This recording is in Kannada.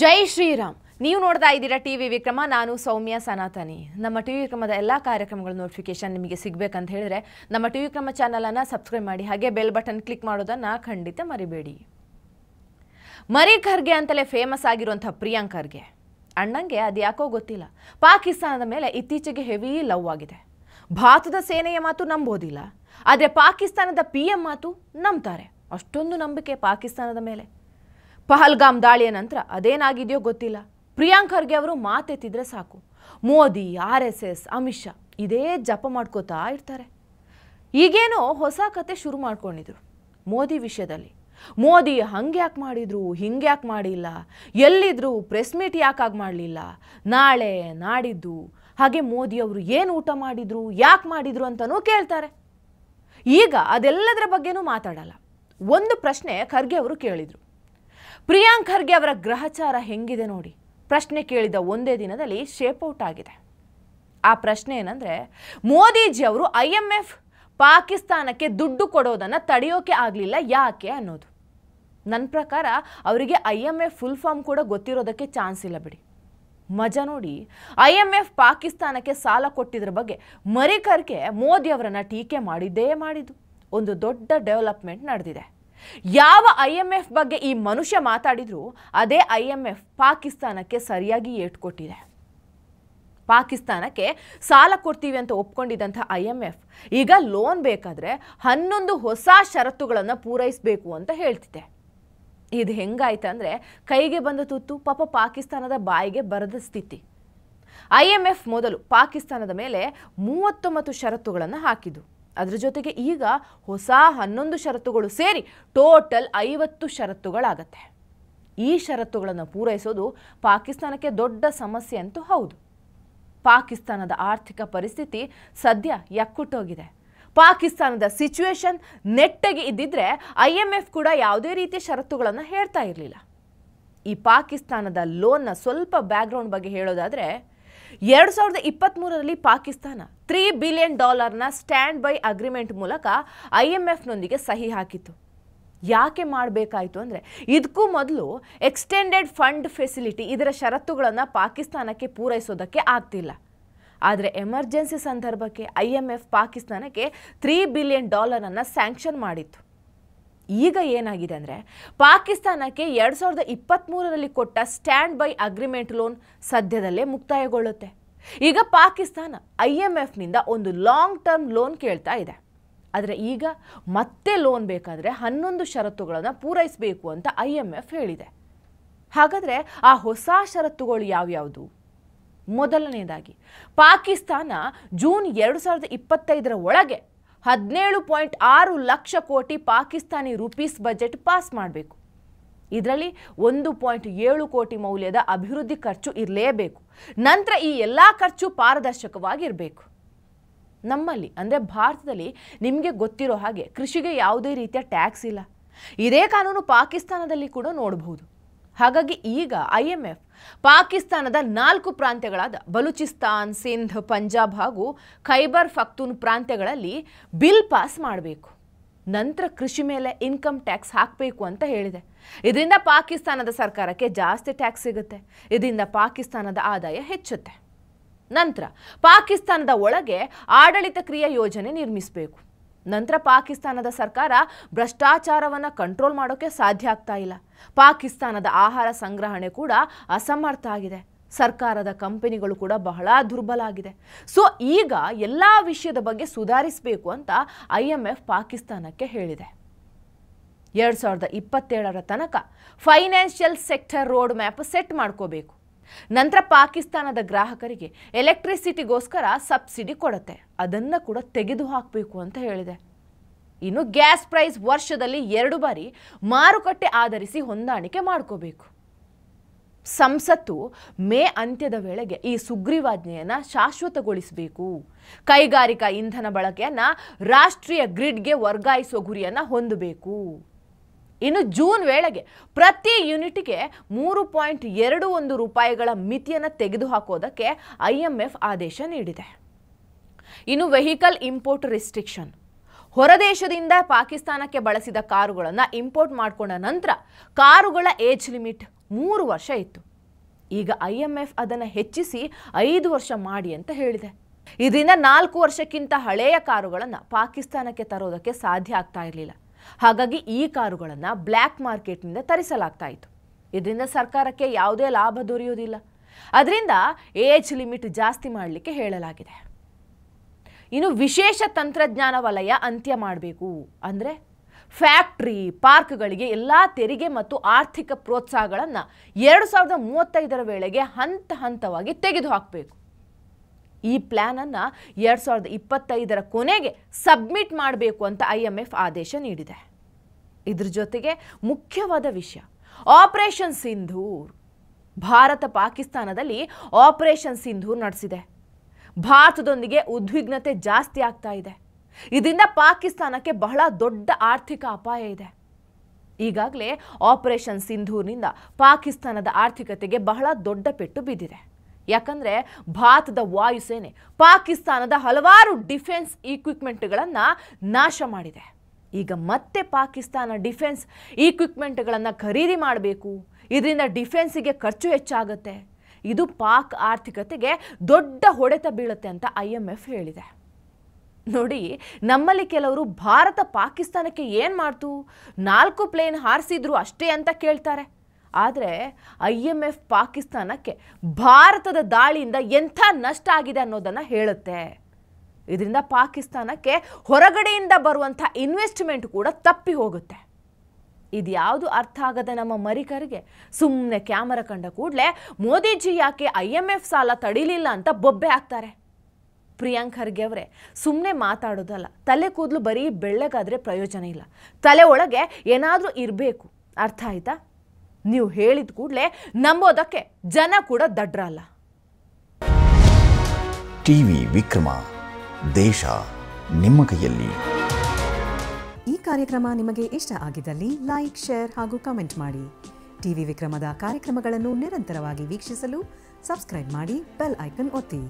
ಜೈ ಶ್ರೀರಾಮ್. ನೀವು ನೋಡ್ತಾ ಇದ್ದೀರಾ ಟಿವಿ ವಿಕ್ರಮ. ನಾನು ಸೌಮ್ಯ ಸನಾತನಿ. ನಮ್ಮ ಟಿವಿ ವಿಕ್ರಮದ ಎಲ್ಲ ಕಾರ್ಯಕ್ರಮಗಳ ನೋಟಿಫಿಕೇಶನ್ ನಿಮಗೆ ಸಿಗಬೇಕಂತ ಹೇಳಿದ್ರೆ ನಮ್ಮ ಟಿವಿ ವಿಕ್ರಮ ಚಾನಲನ್ನು ಸಬ್ಸ್ಕ್ರೈಬ್ ಮಾಡಿ, ಹಾಗೆ ಬೆಲ್ ಬಟನ್ ಕ್ಲಿಕ್ ಮಾಡೋದನ್ನು ಖಂಡಿತ ಮರಿಬೇಡಿ. ಮರಿ ಖರ್ಗೆ ಅಂತಲೇ ಫೇಮಸ್ ಆಗಿರುವಂಥ ಪ್ರಿಯಾಂಕ್ ಖರ್ಗೆ ಅಣ್ಣಂಗೆ ಅದು ಯಾಕೋ ಗೊತ್ತಿಲ್ಲ, ಪಾಕಿಸ್ತಾನದ ಮೇಲೆ ಇತ್ತೀಚೆಗೆ ಹೆವಿ ಲವ್ ಆಗಿದೆ. ಭಾರತದ ಸೇನೆಯ ಮಾತು ನಂಬೋದಿಲ್ಲ, ಆದರೆ ಪಾಕಿಸ್ತಾನದ PM ಮಾತು ನಂಬ್ತಾರೆ. ಅಷ್ಟೊಂದು ನಂಬಿಕೆ ಪಾಕಿಸ್ತಾನದ ಮೇಲೆ. ಪಹಲ್ಗಾಮ್ ದಾಳಿಯ ನಂತರ ಅದೇನಾಗಿದೆಯೋ ಗೊತ್ತಿಲ್ಲ, ಪ್ರಿಯಾಂಕ್ ಖರ್ಗೆ ಅವರು ಮಾತೆತ್ತಿದ್ರೆ ಸಾಕು ಮೋದಿ, RSS, ಅಮಿತ್ ಶಾ ಇದೇ ಜಪ ಮಾಡ್ಕೋತಾ ಇರ್ತಾರೆ. ಈಗೇನೋ ಹೊಸ ಕತೆ ಶುರು ಮಾಡ್ಕೊಂಡಿದ್ರು ಮೋದಿ ವಿಷಯದಲ್ಲಿ. ಮೋದಿ ಹಂಗೆ ಯಾಕೆ ಮಾಡಿದ್ರು, ಹಿಂಗೆ ಯಾಕೆ ಮಾಡಿಲ್ಲ, ಎಲ್ಲಿದ್ರು, ಪ್ರೆಸ್ ಮೀಟ್ ಯಾಕಾಗಿ ಮಾಡಲಿಲ್ಲ, ನಾಳೆ ನಾಡಿದ್ದು, ಹಾಗೆ ಮೋದಿ ಅವರು ಏನು ಊಟ ಮಾಡಿದ್ರು, ಯಾಕೆ ಮಾಡಿದ್ರು ಅಂತಲೂ ಕೇಳ್ತಾರೆ. ಈಗ ಅದೆಲ್ಲದರ ಬಗ್ಗೆನೂ ಮಾತಾಡಲ್ಲ. ಒಂದು ಪ್ರಶ್ನೆ ಖರ್ಗೆ ಅವರು ಕೇಳಿದರು. ಪ್ರಿಯಾಂಕ್ ಖರ್ಗೆ ಅವರ ಗ್ರಹಚಾರ ಹೆಂಗಿದೆ ನೋಡಿ. ಪ್ರಶ್ನೆ ಕೇಳಿದ ಒಂದೇ ದಿನದಲ್ಲಿ ಶೇಪ್ ಔಟ್ ಆಗಿದೆ. ಆ ಪ್ರಶ್ನೆ ಏನಂದರೆ, ಮೋದಿಜಿ ಅವರು IMF ಪಾಕಿಸ್ತಾನಕ್ಕೆ ದುಡ್ಡು ಕೊಡೋದನ್ನು ತಡೆಯೋಕೆ ಆಗಲಿಲ್ಲ ಯಾಕೆ ಅನ್ನೋದು. ನನ್ನ ಪ್ರಕಾರ ಅವರಿಗೆ IMF ಫುಲ್ ಫಾರ್ಮ್ ಕೂಡ ಗೊತ್ತಿರೋದಕ್ಕೆ ಚಾನ್ಸ್ ಇಲ್ಲ ಬಿಡಿ. ಮಜಾ ನೋಡಿ, IMF ಪಾಕಿಸ್ತಾನಕ್ಕೆ ಸಾಲ ಕೊಟ್ಟಿದ್ರ ಬಗ್ಗೆ ಮರಿ ಖರ್ಗೆ ಮೋದಿ ಅವರನ್ನು ಟೀಕೆ ಮಾಡಿದ್ದೇ ಮಾಡಿದ್ದು. ಒಂದು ದೊಡ್ಡ ಡೆವಲಪ್ಮೆಂಟ್ ನಡೆದಿದೆ. ಯಾವ IMF ಬಗ್ಗೆ ಈ ಮನುಷ್ಯ ಮಾತಾಡಿದ್ರು ಅದೇ IMF ಪಾಕಿಸ್ತಾನಕ್ಕೆ ಸರಿಯಾಗಿ ಏಟು ಕೊಟ್ಟಿದೆ. ಪಾಕಿಸ್ತಾನಕ್ಕೆ ಸಾಲ ಕೊಡ್ತೀವಿ ಅಂತ ಒಪ್ಕೊಂಡಿದ್ದಂಥ IMF ಈಗ ಲೋನ್ ಬೇಕಾದರೆ 11 ಹೊಸ ಷರತ್ತುಗಳನ್ನು ಪೂರೈಸಬೇಕು ಅಂತ ಹೇಳ್ತಿದೆ. ಇದು ಹೆಂಗಾಯ್ತಂದರೆ, ಕೈಗೆ ಬಂದ ತುತ್ತು ಪಾಪ ಪಾಕಿಸ್ತಾನದ ಬಾಯಿಗೆ ಬರದ ಸ್ಥಿತಿ. IMF ಮೊದಲು ಪಾಕಿಸ್ತಾನದ ಮೇಲೆ 39 ಷರತ್ತುಗಳನ್ನು ಹಾಕಿದ್ದು. ಅದರ ಜೊತೆಗೆ ಈಗ ಹೊಸ 11 ಷರತ್ತುಗಳು ಸೇರಿ ಟೋಟಲ್ 50 ಷರತ್ತುಗಳಾಗತ್ತೆ. ಈ ಷರತ್ತುಗಳನ್ನು ಪೂರೈಸೋದು ಪಾಕಿಸ್ತಾನಕ್ಕೆ ದೊಡ್ಡ ಸಮಸ್ಯೆ ಅಂತೂ ಹೌದು. ಪಾಕಿಸ್ತಾನದ ಆರ್ಥಿಕ ಪರಿಸ್ಥಿತಿ ಸದ್ಯ ಯಕ್ಕುಟ್ಟೋಗಿದೆ. ಪಾಕಿಸ್ತಾನದ ಸಿಚುವೇಶನ್ ನೆಟ್ಟಗೆ ಇದ್ದಿದ್ರೆ IMF ಕೂಡ ಯಾವುದೇ ರೀತಿಯ ಷರತ್ತುಗಳನ್ನು ಹೇಳ್ತಾ ಇರಲಿಲ್ಲ. ಈ ಪಾಕಿಸ್ತಾನದ ಲೋನ್ನ ಸ್ವಲ್ಪ ಬ್ಯಾಕ್ಗ್ರೌಂಡ್ ಬಗ್ಗೆ ಹೇಳೋದಾದರೆ, 2023ರಲ್ಲಿ Pakistan $3 billion stand by agreement ಮೂಲಕ IMFನೊಂದಿಗೆ ಸಹಿ ಹಾಕಿತ್ತು. ಯಾಕೆ ಮಾಡಬೇಕಾಯಿತು ಅಂದರೆ, ಇದಕ್ಕೂ ಮೊದಲು ಎಕ್ಸ್ಟೆಂಡೆಡ್ ಫಂಡ್ ಫೆಸಿಲಿಟಿ ಇದರ ಷರತ್ತುಗಳನ್ನು ಪಾಕಿಸ್ತಾನಕ್ಕೆ ಪೂರೈಸೋದಕ್ಕೆ ಆಗ್ತಿಲ್ಲ. ಆದರೆ ಎಮರ್ಜೆನ್ಸಿ ಸಂದರ್ಭಕ್ಕೆ IMF ಪಾಕಿಸ್ತಾನಕ್ಕೆ $3 ಬಿಲಿಯನ್ ಸ್ಯಾಂಕ್ಷನ್ ಮಾಡಿತ್ತು. ಈಗ ಏನಾಗಿದೆ ಅಂದರೆ, ಪಾಕಿಸ್ತಾನಕ್ಕೆ 2023ರಲ್ಲಿ ಕೊಟ್ಟ ಸ್ಟ್ಯಾಂಡ್ ಬೈ ಅಗ್ರಿಮೆಂಟ್ ಲೋನ್ ಸದ್ಯದಲ್ಲೇ ಮುಕ್ತಾಯಗೊಳ್ಳುತ್ತೆ. ಈಗ ಪಾಕಿಸ್ತಾನ IMFನಿಂದ ಒಂದು ಲಾಂಗ್ ಟರ್ಮ್ ಲೋನ್ ಕೇಳ್ತಾ ಇದೆ. ಆದರೆ ಈಗ ಮತ್ತೆ ಲೋನ್ ಬೇಕಾದರೆ 11 ಷರತ್ತುಗಳನ್ನು ಪೂರೈಸಬೇಕು ಅಂತ IMF ಹೇಳಿದೆ. ಹಾಗಾದರೆ ಆ ಹೊಸ ಷರತ್ತುಗಳು ಯಾವ್ಯಾವುದು? ಮೊದಲನೇದಾಗಿ, ಪಾಕಿಸ್ತಾನ ಜೂನ್ 2025ರ ಒಳಗೆ 17.6 ಲಕ್ಷ ಕೋಟಿ ಪಾಕಿಸ್ತಾನಿ ರೂಪೀಸ್ ಬಜೆಟ್ ಪಾಸ್ ಮಾಡಬೇಕು. ಇದರಲ್ಲಿ 1.7 ಕೋಟಿ ಮೌಲ್ಯದ ಅಭಿವೃದ್ಧಿ ಖರ್ಚು ಇರಲೇಬೇಕು. ನಂತರ ಈ ಎಲ್ಲ ಖರ್ಚು ಪಾರದರ್ಶಕವಾಗಿರಬೇಕು. ನಮ್ಮಲ್ಲಿ ಅಂದರೆ ಭಾರತದಲ್ಲಿ ನಿಮಗೆ ಗೊತ್ತಿರೋ ಹಾಗೆ ಕೃಷಿಗೆ ಯಾವುದೇ ರೀತಿಯ ಟ್ಯಾಕ್ಸ್ ಇಲ್ಲ. ಇದೇ ಕಾನೂನು ಪಾಕಿಸ್ತಾನದಲ್ಲಿ ಕೂಡ ನೋಡಬಹುದು. ಹಾಗಾಗಿ ಈಗ IMF ಪಾಕಿಸ್ತಾನದ 4 ಪ್ರಾಂತ್ಯಗಳಾದ ಬಲೂಚಿಸ್ತಾನ್, ಸಿಂಧ್, ಪಂಜಾಬ್ ಹಾಗೂ ಖೈಬರ್ ಪಖ್ತೂನ್ ಪ್ರಾಂತ್ಯಗಳಲ್ಲಿ ಬಿಲ್ ಪಾಸ್ ಮಾಡಬೇಕು. ನಂತರ ಕೃಷಿ ಮೇಲೆ ಇನ್ಕಮ್ ಟ್ಯಾಕ್ಸ್ ಹಾಕಬೇಕು ಅಂತ ಹೇಳಿದೆ. ಇದರಿಂದ ಪಾಕಿಸ್ತಾನದ ಸರ್ಕಾರಕ್ಕೆ ಜಾಸ್ತಿ ಟ್ಯಾಕ್ಸ್ ಸಿಗುತ್ತೆ. ಇದರಿಂದ ಪಾಕಿಸ್ತಾನದ ಆದಾಯ ಹೆಚ್ಚುತ್ತೆ. ನಂತರ ಪಾಕಿಸ್ತಾನದ ಒಳಗೆ ಆಡಳಿತ ಕ್ರಿಯಾ ಯೋಜನೆ ನಿರ್ಮಿಸಬೇಕು. ನಂತರ ಪಾಕಿಸ್ತಾನದ ಸರ್ಕಾರ ಭ್ರಷ್ಟಾಚಾರವನ್ನು ಕಂಟ್ರೋಲ್ ಮಾಡೋಕ್ಕೆ ಸಾಧ್ಯ ಆಗ್ತಾ ಇಲ್ಲ. ಪಾಕಿಸ್ತಾನದ ಆಹಾರ ಸಂಗ್ರಹಣೆ ಕೂಡ ಅಸಮರ್ಥ ಆಗಿದೆ. ಸರ್ಕಾರದ ಕಂಪನಿಗಳು ಕೂಡ ಬಹಳ ದುರ್ಬಲ ಆಗಿದೆ. ಸೊ ಈಗ ಎಲ್ಲ ವಿಷಯದ ಬಗ್ಗೆ ಸುಧಾರಿಸಬೇಕು ಅಂತ IMF ಪಾಕಿಸ್ತಾನಕ್ಕೆ ಹೇಳಿದೆ. 2027ರ ತನಕ financial sector road map set ಮಾಡ್ಕೋಬೇಕು. ನಂತರ ಪಾಕಿಸ್ತಾನದ ಗ್ರಾಹಕರಿಗೆ ಎಲೆಕ್ಟ್ರಿಸಿಟಿಗೋಸ್ಕರ ಸಬ್ಸಿಡಿ ಕೊಡುತ್ತೆ, ಅದನ್ನು ಕೂಡ ತೆಗೆದು ಹಾಕಬೇಕು ಅಂತ ಹೇಳಿದೆ. ಇನ್ನು ಗ್ಯಾಸ್ ಪ್ರೈಸ್ ವರ್ಷದಲ್ಲಿ 2 ಬಾರಿ ಮಾರುಕಟ್ಟೆ ಆಧರಿಸಿ ಹೊಂದಾಣಿಕೆ ಮಾಡ್ಕೋಬೇಕು. ಸಂಸತ್ತು ಮೇ ಅಂತ್ಯದ ವೇಳೆಗೆ ಈ ಸುಗ್ರೀವಾಜ್ಞೆಯನ್ನು ಶಾಶ್ವತಗೊಳಿಸಬೇಕು. ಕೈಗಾರಿಕಾ ಇಂಧನ ಬಳಕೆಯನ್ನು ರಾಷ್ಟ್ರೀಯ ಗ್ರಿಡ್ಗೆ ವರ್ಗಾಯಿಸುವ ಗುರಿಯನ್ನು ಹೊಂದಬೇಕು. ಇನ್ನು ಜೂನ್ ವೇಳೆಗೆ ಪ್ರತಿ ಯೂನಿಟ್ಗೆ 3.21 ರೂಪಾಯಿಗಳ ಮಿತಿಯನ್ನು ತೆಗೆದುಹಾಕೋದಕ್ಕೆ IMF ಆದೇಶ ನೀಡಿದೆ. ಇನ್ನು ವೆಹಿಕಲ್ ಇಂಪೋರ್ಟ್ ರಿಸ್ಟ್ರಿಕ್ಷನ್, ಹೊರದೇಶದಿಂದ ಪಾಕಿಸ್ತಾನಕ್ಕೆ ಬಳಸಿದ ಕಾರುಗಳನ್ನು ಇಂಪೋರ್ಟ್ ಮಾಡಿಕೊಂಡ ನಂತರ ಕಾರುಗಳ ಏಜ್ ಲಿಮಿಟ್ 3 ವರ್ಷ ಇತ್ತು. ಈಗ IMF ಅದನ್ನು ಹೆಚ್ಚಿಸಿ 5 ವರ್ಷ ಮಾಡಿ ಅಂತ ಹೇಳಿದೆ. ಇದರಿಂದ 4 ವರ್ಷಕ್ಕಿಂತ ಹಳೆಯ ಕಾರುಗಳನ್ನು ಪಾಕಿಸ್ತಾನಕ್ಕೆ ತರೋದಕ್ಕೆ ಸಾಧ್ಯ ಆಗ್ತಾ ಇರಲಿಲ್ಲ. ಹಾಗಾಗಿ ಈ ಕಾರುಗಳನ್ನು ಬ್ಲ್ಯಾಕ್ ಮಾರ್ಕೆಟ್ನಿಂದ ತರಿಸಲಾಗ್ತಾ ಇತ್ತು. ಇದರಿಂದ ಸರ್ಕಾರಕ್ಕೆ ಯಾವುದೇ ಲಾಭ ದೊರೆಯುವುದಿಲ್ಲ. ಅದರಿಂದ ಏಜ್ ಲಿಮಿಟ್ ಜಾಸ್ತಿ ಮಾಡಲಿಕ್ಕೆ ಹೇಳಲಾಗಿದೆ. ಇನ್ನು ವಿಶೇಷ ತಂತ್ರಜ್ಞಾನ ವಲಯ ಅಂತ್ಯ ಮಾಡಬೇಕು ಅಂದರೆ ಫ್ಯಾಕ್ಟ್ರಿ ಪಾರ್ಕ್ಗಳಿಗೆ ಎಲ್ಲ ತೆರಿಗೆ ಮತ್ತು ಆರ್ಥಿಕ ಪ್ರೋತ್ಸಾಹಗಳನ್ನು 2035ರ ವೇಳೆಗೆ ಹಂತ ಹಂತವಾಗಿ ತೆಗೆದುಹಾಕಬೇಕು. ಈ ಪ್ಲ್ಯಾನನ್ನು 2025ರ ಕೊನೆಗೆ ಸಬ್ಮಿಟ್ ಮಾಡಬೇಕು ಅಂತ IMF ಆದೇಶ ನೀಡಿದೆ. ಇದ್ರ ಜೊತೆಗೆ ಮುಖ್ಯವಾದ ವಿಷಯ ಆಪರೇಷನ್ ಸಿಂಧೂರ್. ಭಾರತ ಪಾಕಿಸ್ತಾನದಲ್ಲಿ ಆಪರೇಷನ್ ಸಿಂಧೂರ್ ನಡೆಸಿದೆ. ಭಾರತದೊಂದಿಗೆ ಉದ್ವಿಗ್ನತೆ ಜಾಸ್ತಿ ಆಗ್ತಾ ಇದೆ. ಇದರಿಂದ ಪಾಕಿಸ್ತಾನಕ್ಕೆ ಬಹಳ ದೊಡ್ಡ ಆರ್ಥಿಕ ಅಪಾಯ ಇದೆ. ಈಗಾಗಲೇ ಆಪರೇಷನ್ ಸಿಂಧೂರ್ನಿಂದ ಪಾಕಿಸ್ತಾನದ ಆರ್ಥಿಕತೆಗೆ ಬಹಳ ದೊಡ್ಡ ಪೆಟ್ಟು ಬಿದ್ದಿದೆ. ಯಾಕಂದರೆ ಭಾರತದ ವಾಯುಸೇನೆ ಪಾಕಿಸ್ತಾನದ ಹಲವಾರು ಡಿಫೆನ್ಸ್ ಇಕ್ವಿಪ್ಮೆಂಟ್ಗಳನ್ನು ನಾಶ ಮಾಡಿದೆ. ಈಗ ಮತ್ತೆ ಪಾಕಿಸ್ತಾನ ಡಿಫೆನ್ಸ್ ಇಕ್ವಿಪ್ಮೆಂಟ್ಗಳನ್ನು ಖರೀದಿ ಮಾಡಬೇಕು. ಇದರಿಂದ ಡಿಫೆನ್ಸಿಗೆ ಖರ್ಚು ಹೆಚ್ಚಾಗುತ್ತೆ. ಇದು ಪಾಕ್ ಆರ್ಥಿಕತೆಗೆ ದೊಡ್ಡ ಹೊಡೆತ ಬೀಳುತ್ತೆ ಅಂತ IMF ಹೇಳಿದೆ. ನೋಡಿ, ನಮ್ಮಲ್ಲಿ ಕೆಲವರು ಭಾರತ ಪಾಕಿಸ್ತಾನಕ್ಕೆ ಏನು ಮಾಡ್ತು, 4 ಪ್ಲೇನ್ ಹಾರಿಸಿದ್ರು ಅಷ್ಟೇ ಅಂತ ಕೇಳ್ತಾರೆ. ಆದರೆ IMF ಪಾಕಿಸ್ತಾನಕ್ಕೆ ಭಾರತದ ದಾಳಿಯಿಂದ ಎಂಥ ನಷ್ಟ ಆಗಿದೆ ಅನ್ನೋದನ್ನು ಹೇಳುತ್ತೆ. ಇದರಿಂದ ಪಾಕಿಸ್ತಾನಕ್ಕೆ ಹೊರಗಡೆಯಿಂದ ಬರುವಂಥ ಇನ್ವೆಸ್ಟ್ಮೆಂಟ್ ಕೂಡ ತಪ್ಪಿ ಹೋಗುತ್ತೆ. ಇದ್ಯಾವುದು ಅರ್ಥ ಆಗದ ನಮ್ಮ ಮರಿಕರಿಗೆ ಸುಮ್ಮನೆ ಕ್ಯಾಮರಾ ಕಂಡ ಕೂಡಲೇ ಮೋದಿಜಿ ಯಾಕೆ IMF ಸಾಲ ತಡಿಲಿಲ್ಲ ಅಂತ ಬೊಬ್ಬೆ ಹಾಕ್ತಾರೆ. ಪ್ರಿಯಾಂಕ್ ಖರ್ಗೆ ಅವರೇ, ಸುಮ್ಮನೆ ಮಾತಾಡೋದಲ್ಲ, ತಲೆ ಕೂದಲು ಬರೀ ಬೆಳ್ಳಗಾದರೆ ಪ್ರಯೋಜನ ಇಲ್ಲ. ತಲೆ ಒಳಗೆ ಏನಾದರೂ ಇರಬೇಕು. ಅರ್ಥ ಆಯ್ತಾ? ನೀವು ಹೇಳಿದ ಕೂಡಲೇ ನಂಬೋದಕ್ಕೆ ಜನ ಕೂಡ ದಡ್ರಲ್ಲ. ಟಿವಿ ವಿಕ್ರಮ, ದೇಶ ನಿಮ್ಮ ಕೈಯಲ್ಲಿ. ಈ ಕಾರ್ಯಕ್ರಮ ನಿಮಗೆ ಇಷ್ಟ ಆಗಿದ್ದಲ್ಲಿ ಲೈಕ್, ಶೇರ್ ಹಾಗೂ ಕಮೆಂಟ್ ಮಾಡಿ. ಟಿವಿ ವಿಕ್ರಮದ ಕಾರ್ಯಕ್ರಮಗಳನ್ನು ನಿರಂತರವಾಗಿ ವೀಕ್ಷಿಸಲು ಸಬ್ಸ್ಕ್ರೈಬ್ ಮಾಡಿ, ಬೆಲ್ ಐಕನ್ ಒತ್ತಿ.